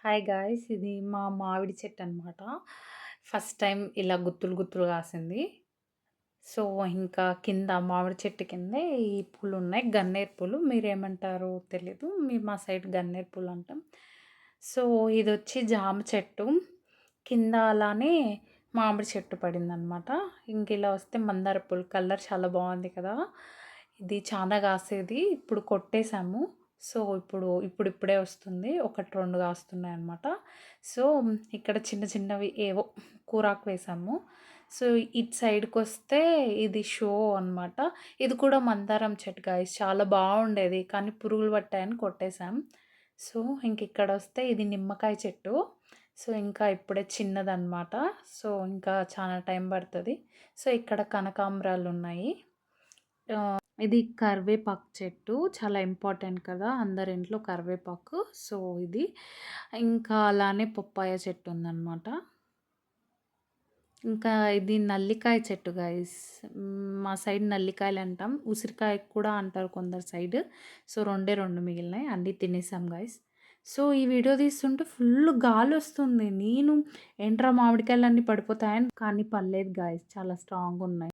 Hi guys! ఇది మా మామిడి చెట్టనమాట. ఫస్ట్ టైమ్ ఇలా గుత్తులు గుత్తులు కాసింది. సో, ఇంకా కింద మామిడి చెట్టు కిందే ఈ పూలున్నాయి. గన్నేరు పూలు. మీరేమంటారో తెలీదు. మా సైడ్ గన్నేరు పూలంటాం. సో, ఇదొచ్చి జామ చెట్టు. కింద అలానే మామిడి చెట్టు పడిందనమాట. ఇంకిలా వస్తే మందార పూలు. కలర్ చాలా బావుంది కదా! ఇది చానా కాసేది. ఇప్పుడు కొట్టేసాము. సో, ఇప్పుడిప్పుడే వస్తుంది. 1, 2 కాస్తున్నాయన్నమాట. సో, ఇక్కడ చిన్న చిన్నవి ఏవో కూరాకు వేసాము. సో, ఇటు సైడ్‌కొస్తే ఇది షో అనమాట. ఇది కూడా మందారం చెట్టు గాయ్స్. చాలా బావుండేది. కానీ పురుగులు పట్టాయని కొట్టేసాం. సో, ఇంకిక్కడొస్తే ఇది నిమ్మకాయ చెట్టు. సో, ఇంకా ఇప్పుడే చిన్నదనమాట. సో, ఇంకా చాలా టైం పడతది. సో, ఇక్కడ కనకాంబరాలున్నాయి. ఇది కరివేపాకు చెట్టు. చాలా ఇంపార్టెంట్ కదా! అందరింట్లో కరివేపాకు. సో, ఇది. ఇంకా అలానే పప్పాయ చెట్టుందనమాట. ఇంకా ఇది నల్లికాయ చెట్టు గైస్. మా సైడ్ నల్లికాయలంటాం. ఉసిరికాయ కూడా అంటారు కొందరు సైడ్. సో, 2 మిగిలినాయి. అన్నీ తినేసాం గైస్. సో, ఈ వీడియో తీస్తుంటే ఫుల్ గాలొస్తుంది. ఏంట్రా మామిడికాయలన్నీ పడిపోతాయని కానీ పడలేదు గైస్. చాలా స్ట్రాంగున్నాయి.